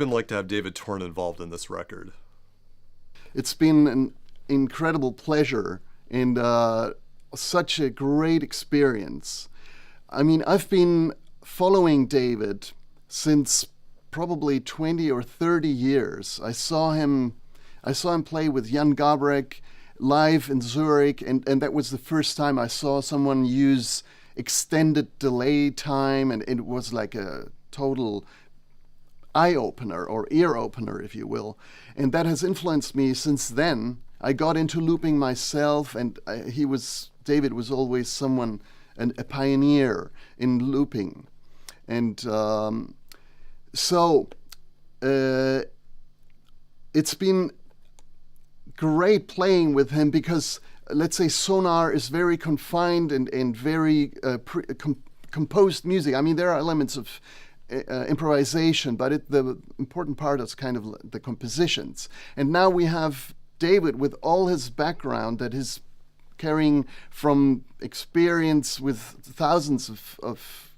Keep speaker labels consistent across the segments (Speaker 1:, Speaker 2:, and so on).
Speaker 1: been like to have David Torn involved in this record?
Speaker 2: It's been an incredible pleasure and such a great experience. I mean, I've been following David since probably 20 or 30 years. I saw him play with Jan Gabrek live in Zurich, and that was the first time I saw someone use extended delay time, and it was like a total eye opener or ear opener, if you will. And that has influenced me since then. I got into looping myself, and David was always a pioneer in looping. And so it's been great playing with him because, let's say, Sonar is very confined and very composed music. I mean, there are elements of improvisation, but the important part is kind of the compositions. And now we have David with all his background that he's carrying from experience with thousands of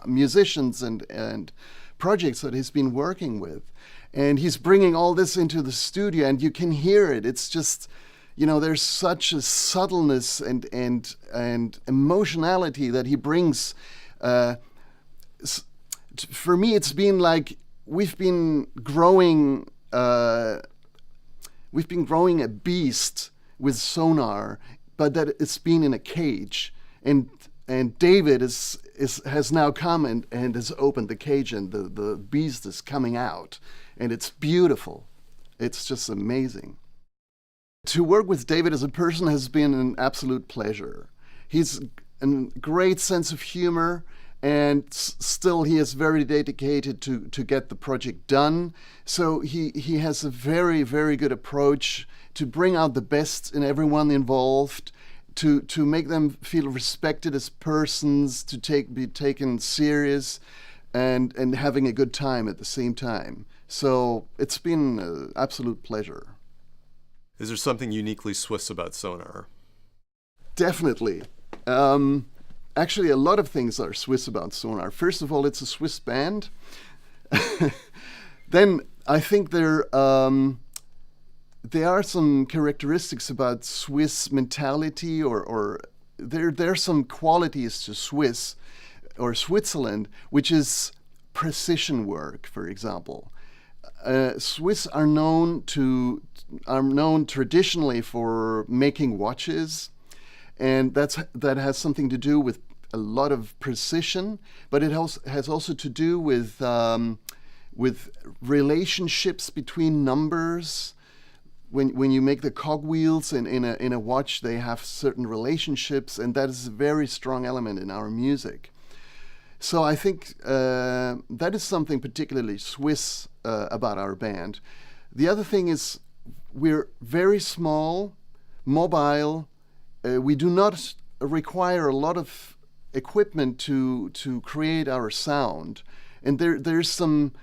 Speaker 2: musicians and projects that he's been working with. And he's bringing all this into the studio, and you can hear it. It's just, there's such a subtleness and emotionality that he brings. For me, it's been like we've been growing a beast with Sonar, but that it's been in a cage. And David has now come and has opened the cage, and the beast is coming out. And it's beautiful. It's just amazing. To work with David as a person has been an absolute pleasure. He's a great sense of humor, and still he is very dedicated to get the project done. So he has a very, very good approach to bring out the best in everyone involved, to make them feel respected as persons, to be taken serious, and having a good time at the same time. So it's been an absolute pleasure.
Speaker 1: Is there something uniquely Swiss about Sonar?
Speaker 2: Definitely. Actually, a lot of things are Swiss about Sonar. First of all, it's a Swiss band. Then I think there are some characteristics about Swiss mentality, or there are some qualities to Swiss or Switzerland, which is precision work, for example. Swiss are known traditionally for making watches, and that has something to do with a lot of precision, but it has also to do with relationships between numbers. When you make the cogwheels in a watch, they have certain relationships, and that is a very strong element in our music. So I think that is something particularly Swiss about our band. The other thing is we're very small, mobile. We do not require a lot of equipment to create our sound, and there's some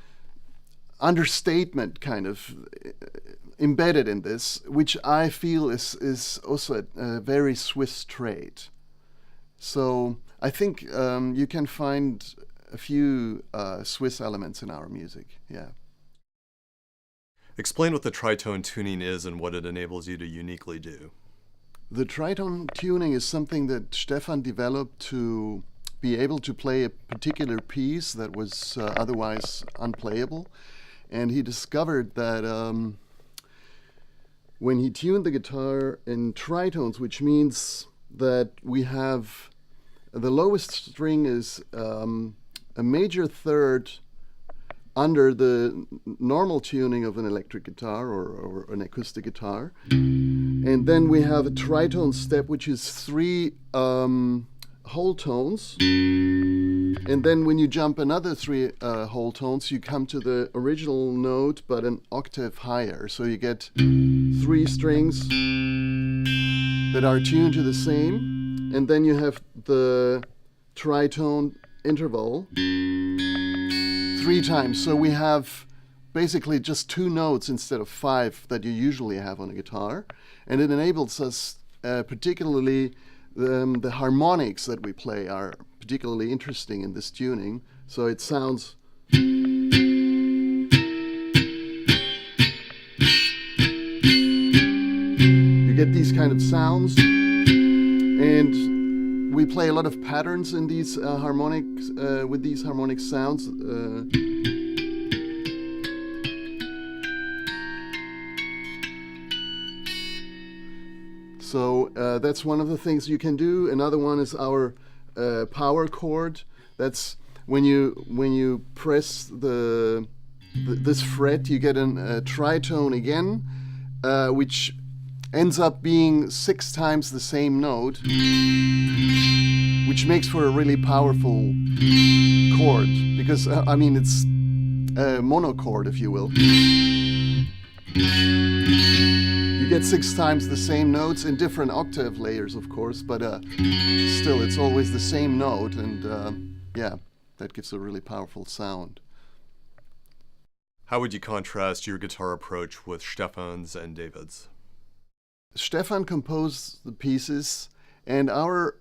Speaker 2: understatement kind of embedded in this, which I feel is also a very Swiss trait. So I think you can find a few Swiss elements in our music, yeah.
Speaker 1: Explain what the tritone tuning is and what it enables you to uniquely do.
Speaker 2: The tritone tuning is something that Stefan developed to be able to play a particular piece that was otherwise unplayable. And he discovered that when he tuned the guitar in tritones, which means that we have the lowest string is a major third under the normal tuning of an electric guitar or an acoustic guitar. And then we have a tritone step, which is 3 whole tones. And then when you jump another 3 whole tones, you come to the original note, but an octave higher. So you get 3 strings that are tuned to the same. And then you have the tritone interval 3 times. So we have basically just 2 notes instead of 5 that you usually have on a guitar. And it enables us, particularly the harmonics that we play are particularly interesting in this tuning. So it sounds kind of sounds, and we play a lot of patterns in these harmonics with these harmonic sounds. So that's one of the things you can do. Another one is our power chord. That's when you press this fret, you get a tritone again, which ends up being 6 times the same note, which makes for a really powerful chord, because I mean, it's a monochord, if you will. You get 6 times the same notes in different octave layers, of course, but still it's always the same note, and yeah, that gives a really powerful sound.
Speaker 1: How would you contrast your guitar approach with Stefan's and David's?
Speaker 2: Stefan composed the pieces, and our,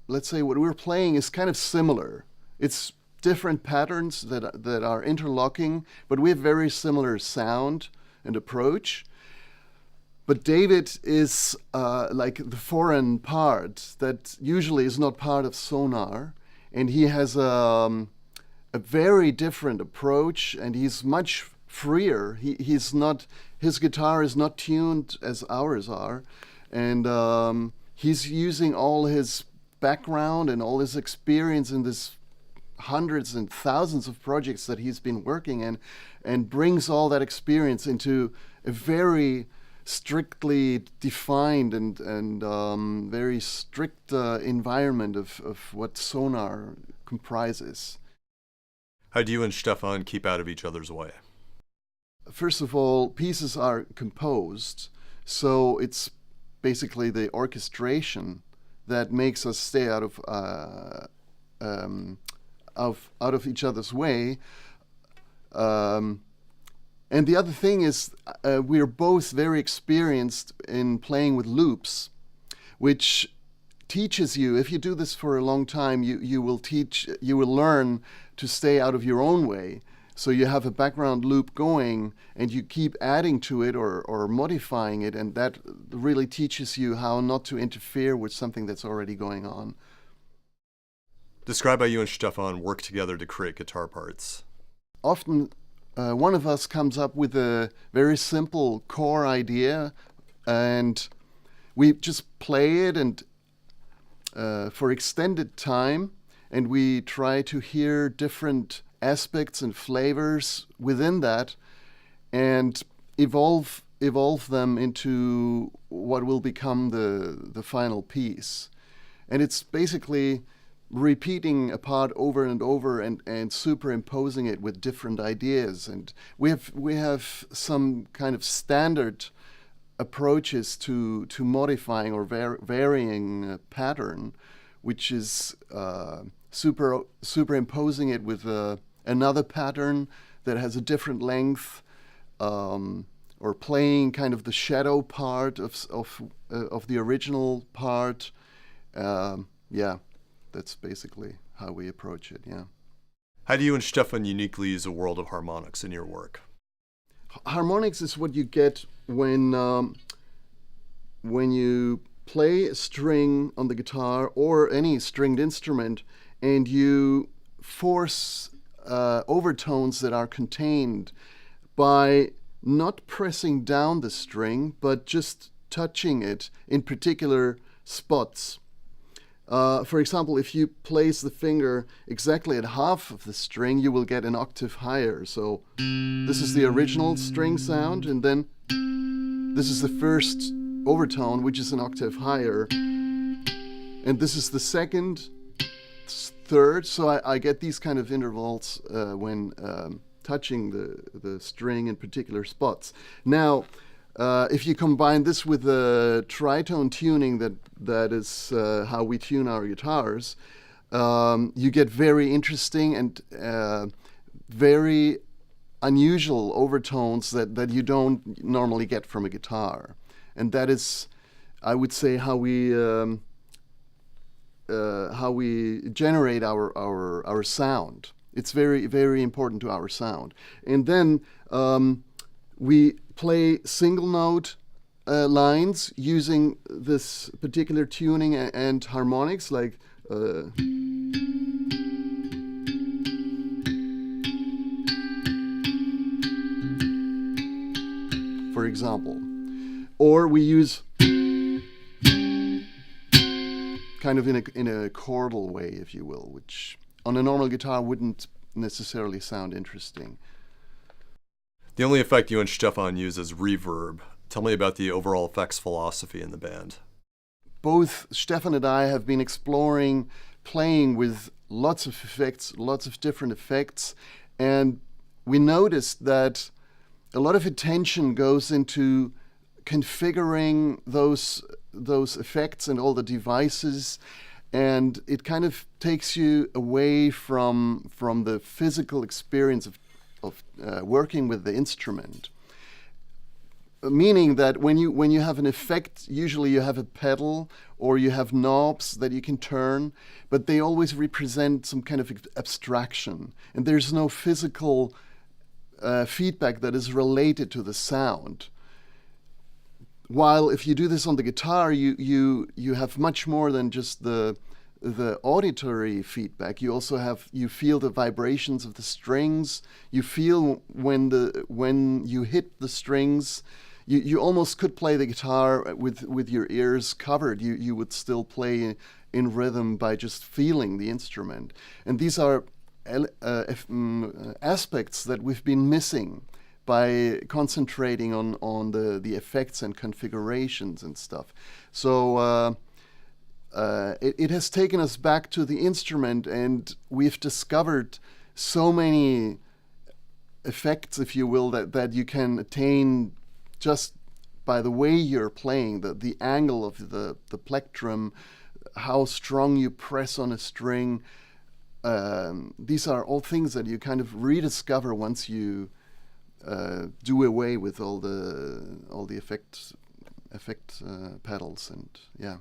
Speaker 2: let's say what we're playing is kind of similar. It's different patterns that are interlocking, but we have very similar sound and approach. But David is like the foreign part that usually is not part of sonar, and he has a very different approach, and he's much freer. He's not, his guitar is not tuned as ours are, and he's using all his background and all his experience in this hundreds and thousands of projects that he's been working in, and brings all that experience into a very strictly defined and very strict environment of what sonar comprises.
Speaker 1: How do you and Stefan keep out of each other's way?
Speaker 2: First of all, pieces are composed, so it's basically the orchestration that makes us stay out of each other's way. And the other thing is, we're both very experienced in playing with loops, which teaches you, if you do this for a long time, you will learn to stay out of your own way. So you have a background loop going, and you keep adding to it or modifying it, and that really teaches you how not to interfere with something that's already going on.
Speaker 1: Describe how you and Stefan work together to create guitar parts.
Speaker 2: Often, one of us comes up with a very simple core idea, and we just play it and for extended time, and we try to hear different aspects and flavors within that, and evolve them into what will become the final piece. And it's basically repeating a part over and over and superimposing it with different ideas. And we have some kind of standard approaches to modifying or varying a pattern, which is superimposing it with another pattern that has a different length, or playing kind of the shadow part of the original part. Yeah, that's basically how we approach it. Yeah.
Speaker 1: How do you and Stefan uniquely use a world of harmonics in your work?
Speaker 2: Harmonics is what you get when you play a string on the guitar or any stringed instrument, and you force overtones that are contained by not pressing down the string, but just touching it in particular spots. For example, if you place the finger exactly at half of the string, you will get an octave higher. So this is the original string sound, and then this is the first overtone, which is an octave higher. And this is the second, third. So I get these kind of intervals when touching the string in particular spots. Now, if you combine this with the tritone tuning that is how we tune our guitars, you get very interesting and very unusual overtones that you don't normally get from a guitar. And that is, I would say, how we generate our sound. It's very, very important to our sound. And then we play single note lines using this particular tuning and harmonics, like for example. Or we use kind of in a chordal way, if you will, which on a normal guitar wouldn't necessarily sound interesting.
Speaker 1: The only effect you and Stefan use is reverb. Tell me about the overall effects philosophy in the band.
Speaker 2: Both Stefan and I have been exploring playing with lots of effects, lots of different effects, and we noticed that a lot of attention goes into configuring those effects and all the devices, and it kind of takes you away from the physical experience of working with the instrument. Meaning that when you have an effect, usually you have a pedal or you have knobs that you can turn, but they always represent some kind of abstraction, and there's no physical feedback that is related to the sound. While if you do this on the guitar, you have much more than just the auditory feedback. You also feel the vibrations of the strings. You feel when you hit the strings. You almost could play the guitar with your ears covered. You would still play in rhythm by just feeling the instrument. And these are aspects that we've been missing by concentrating on the effects and configurations and stuff. So it has taken us back to the instrument, and we've discovered so many effects, if you will, that you can attain just by the way you're playing, the angle of the plectrum, how strong you press on a string. These are all things that you kind of rediscover once you do away with all the effect pedals, and yeah.